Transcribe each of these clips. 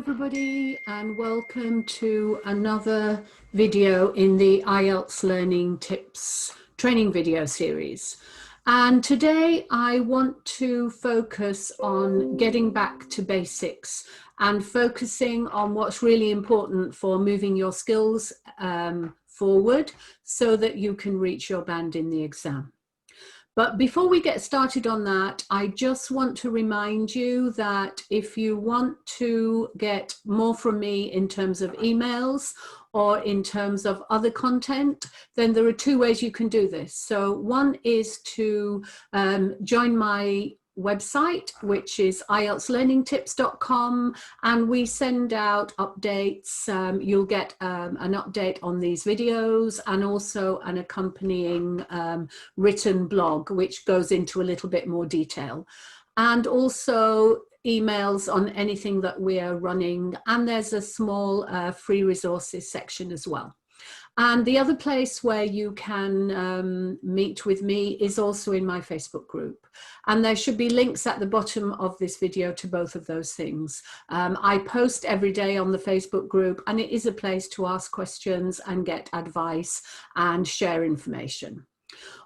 everybody, and welcome to another video in the IELTS Learning Tips training video series. And today I want to focus on getting back to basics and focusing on what's really important for moving your skills forward so that you can reach your band in the exam. But before we get started on that, I just want to remind you that if you want to get more from me in terms of emails or in terms of other content, then there are two ways you can do this. So one is to join my website, which is IELTSlearningtips.com, and we send out updates. You'll get an update on these videos and also an accompanying written blog, which goes into a little bit more detail, and also emails on anything that we are running. And there's a small free resources section as well. And the other place where you can meet with me is also in my Facebook group. And there should be links at the bottom of this video to both of those things. I post every day on the Facebook group, and it is a place to ask questions and get advice and share information.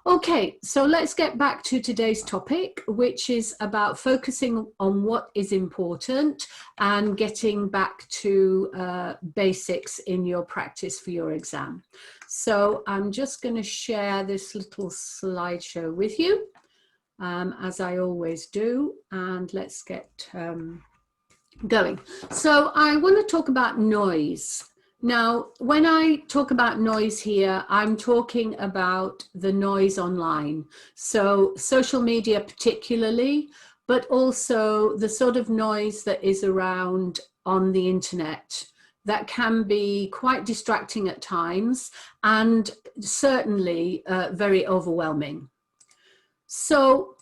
Okay, so let's get back to today's topic, which is about focusing on what is important and getting back to basics in your practice for your exam. So I'm just going to share this little slideshow with you, as I always do, and let's get going. So I want to talk about noise. Now, when I talk about noise here, I'm talking about the noise online. So social media particularly, but also the sort of noise that is around on the internet that can be quite distracting at times and certainly very overwhelming. So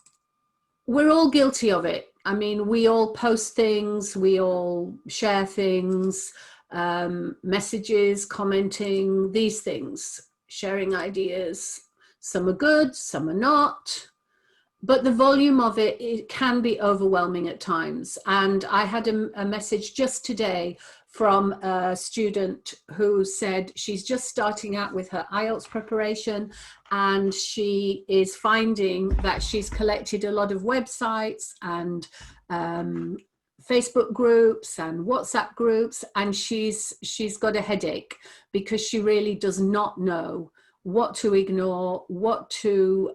we're all guilty of it. I mean, we all post things, we all share things, messages, commenting, these things, sharing ideas. Some are good, some are not, but the volume of it can be overwhelming at times. And I had a message just today from a student who said she's just starting out with her IELTS preparation, and she is finding that she's collected a lot of websites and Facebook groups and WhatsApp groups, and she's got a headache because she really does not know what to ignore, what to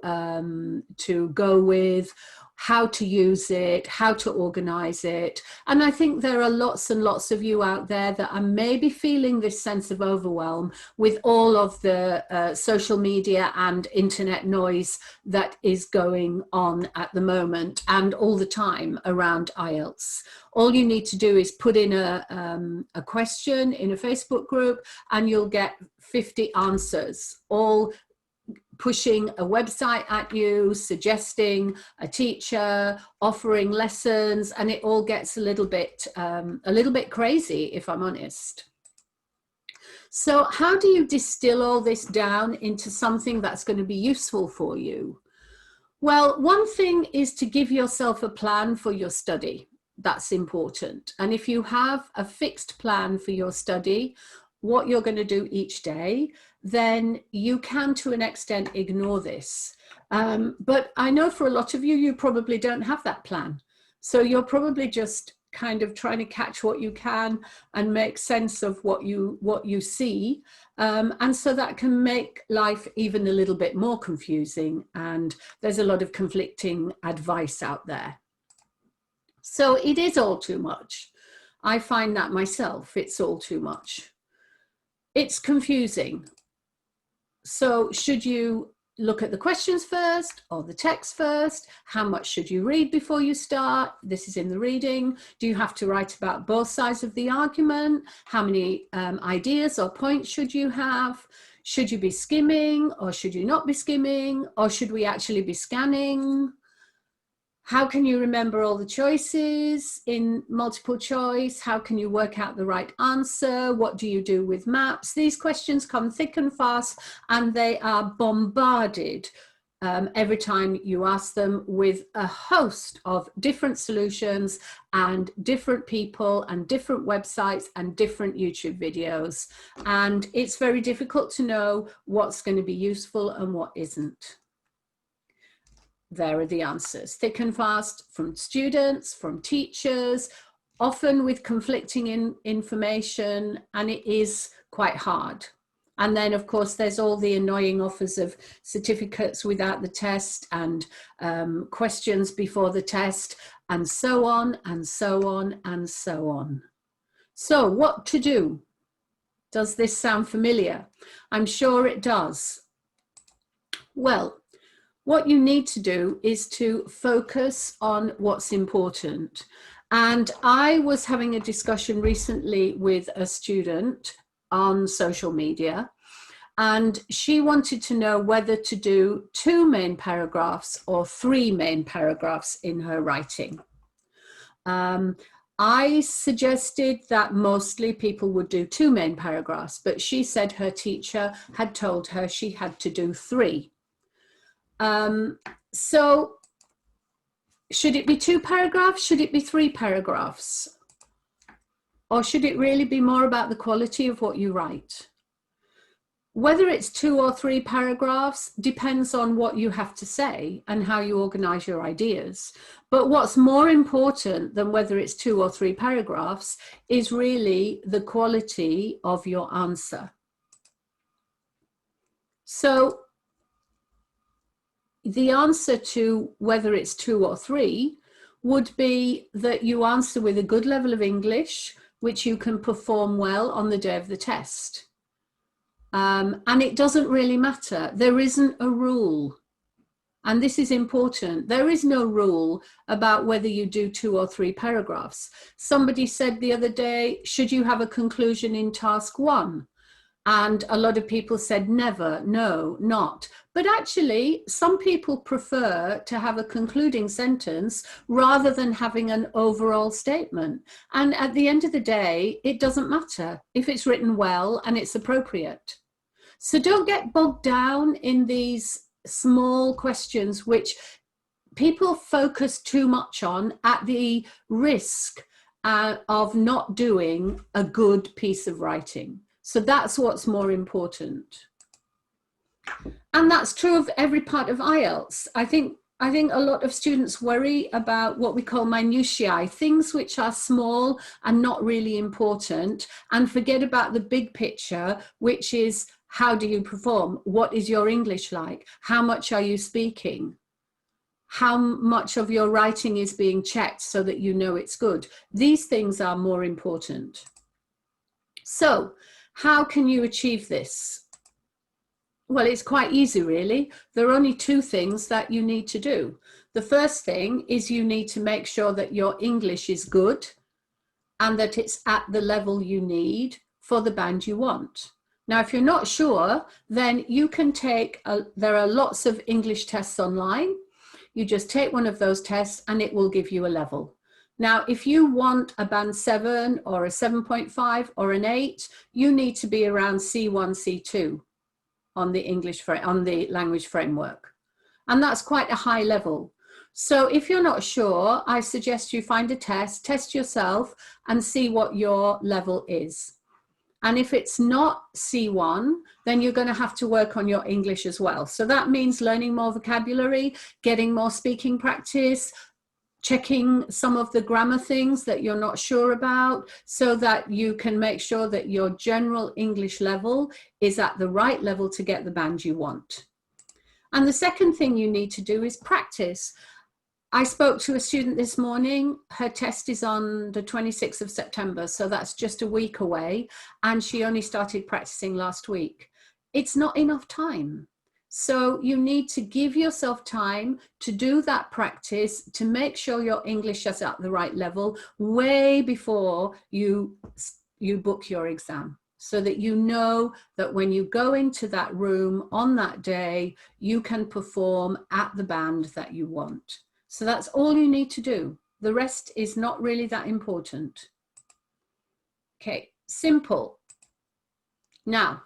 go with, how to use it, how to organize it. And I think there are lots and lots of you out there that are maybe feeling this sense of overwhelm with all of the social media and internet noise that is going on at the moment and all the time around IELTS. All you need to do is put in a question in a Facebook group and you'll get 50 answers, all pushing a website at you, suggesting a teacher, offering lessons, and it all gets a little bit crazy, if I'm honest. So how do you distill all this down into something that's going to be useful for you? Well, one thing is to give yourself a plan for your study. That's important. And if you have a fixed plan for your study, what you're going to do each day, then you can to an extent ignore this. But I know for a lot of you, you probably don't have that plan. So you're probably just kind of trying to catch what you can and make sense of what you see. And so that can make life even a little bit more confusing. And there's a lot of conflicting advice out there. So it is all too much. I find that myself, it's all too much. It's confusing. So should you look at the questions first or the text first? How much should you read before you start? This is in the reading. Do you have to write about both sides of the argument? How many ideas or points should you have? Should you be skimming or should you not be skimming? Or should we actually be scanning? How can you remember all the choices in multiple choice? How can you work out the right answer? What do you do with maps? These questions come thick and fast, and they are bombarded every time you ask them, with a host of different solutions and different people and different websites and different YouTube videos. And it's very difficult to know what's going to be useful and what isn't. There are the answers, thick and fast, from students, from teachers, often with conflicting information, and it is quite hard. And then, of course, there's all the annoying offers of certificates without the test and questions before the test, and so on and so on and so on. So what to do? Does this sound familiar? I'm sure it does. Well, what you need to do is to focus on what's important. And I was having a discussion recently with a student on social media, and she wanted to know whether to do 2 main paragraphs or 3 main paragraphs in her writing. I suggested that mostly people would do 2 main paragraphs, but she said her teacher had told her she had to do 3. So should it be 2 paragraphs? Should it be 3 paragraphs? Or should it really be more about the quality of what you write? Whether it's 2 or 3 paragraphs depends on what you have to say and how you organize your ideas. But what's more important than whether it's 2 or 3 paragraphs is really the quality of your answer. So the answer to whether it's 2 or 3 would be that you answer with a good level of English, which you can perform well on the day of the test. And it doesn't really matter. There isn't a rule. And this is important. There is no rule about whether you do 2 or 3 paragraphs. Somebody said the other day, should you have a conclusion in task 1? And a lot of people said never, no, not. But actually, some people prefer to have a concluding sentence rather than having an overall statement. And at the end of the day, it doesn't matter if it's written well and it's appropriate. So don't get bogged down in these small questions which people focus too much on at the risk of not doing a good piece of writing. So that's what's more important. And that's true of every part of IELTS. I think a lot of students worry about what we call minutiae, things which are small and not really important, and forget about the big picture, which is how do you perform? What is your English like? How much are you speaking? How much of your writing is being checked so that you know it's good? These things are more important. So, how can you achieve this? Well, it's quite easy, really. There are only 2 things that you need to do. The first thing is you need to make sure that your English is good and that it's at the level you need for the band you want. Now, if you're not sure, then you can take, there are lots of English tests online. You just take one of those tests and it will give you a level. Now, if you want a band 7 or a 7.5 or an 8, you need to be around C1, C2 on the language framework. And that's quite a high level. So if you're not sure, I suggest you find a test yourself and see what your level is. And if it's not C1, then you're going to have to work on your English as well. So that means learning more vocabulary, getting more speaking practice, checking some of the grammar things that you're not sure about so that you can make sure that your general English level is at the right level to get the band you want. And the second thing you need to do is practice. I spoke to a student this morning. Her test is on the 26th of September, so that's just a week away, and she only started practicing last week. It's not enough time. So you need to give yourself time to do that practice, to make sure your English is at the right level way before you book your exam, so that you know that when you go into that room on that day, you can perform at the band that you want. So that's all you need to do. The rest is not really that important. Okay, simple. Now,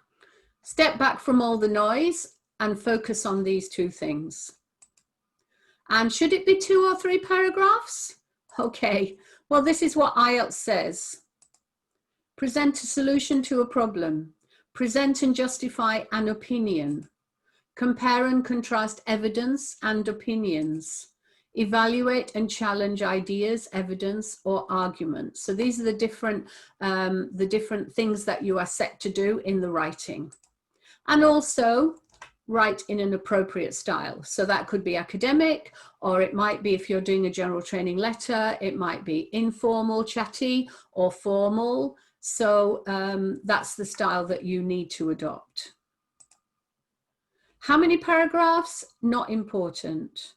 step back from all the noise and focus on these two things. And should it be 2 or 3 paragraphs? Okay, well, this is what IELTS says. Present a solution to a problem. Present and justify an opinion. Compare and contrast evidence and opinions. Evaluate and challenge ideas, evidence, or arguments. So these are the different things that you are set to do in the writing. And also write in an appropriate style. So that could be academic, or it might be, if you're doing a general training letter, it might be informal, chatty, or formal. So that's the style that you need to adopt. How many paragraphs? Not important.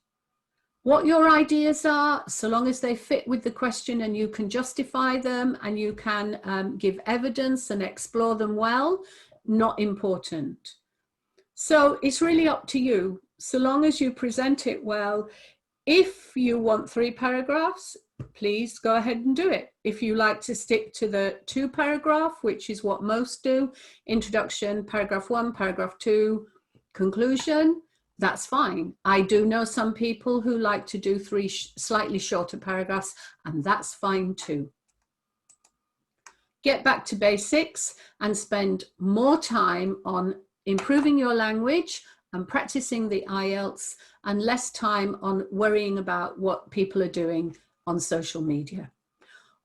What your ideas are, so long as they fit with the question and you can justify them and you can give evidence and explore them well, not important. So it's really up to you, so long as you present it well. If you want 3 paragraphs, please go ahead and do it. If you like to stick to the 2 paragraph, which is what most do, introduction, paragraph 1, paragraph 2, conclusion, that's fine. I do know some people who like to do 3 slightly shorter paragraphs, and that's fine too. Get back to basics and spend more time on improving your language and practicing the IELTS, and less time on worrying about what people are doing on social media.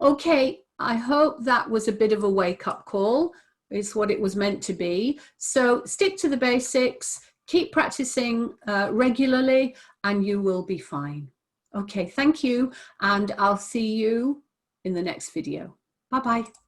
Okay, I hope that was a bit of a wake-up call. It's what it was meant to be. So stick to the basics, keep practicing regularly, and you will be fine. Okay, thank you, and I'll see you in the next video. Bye-bye.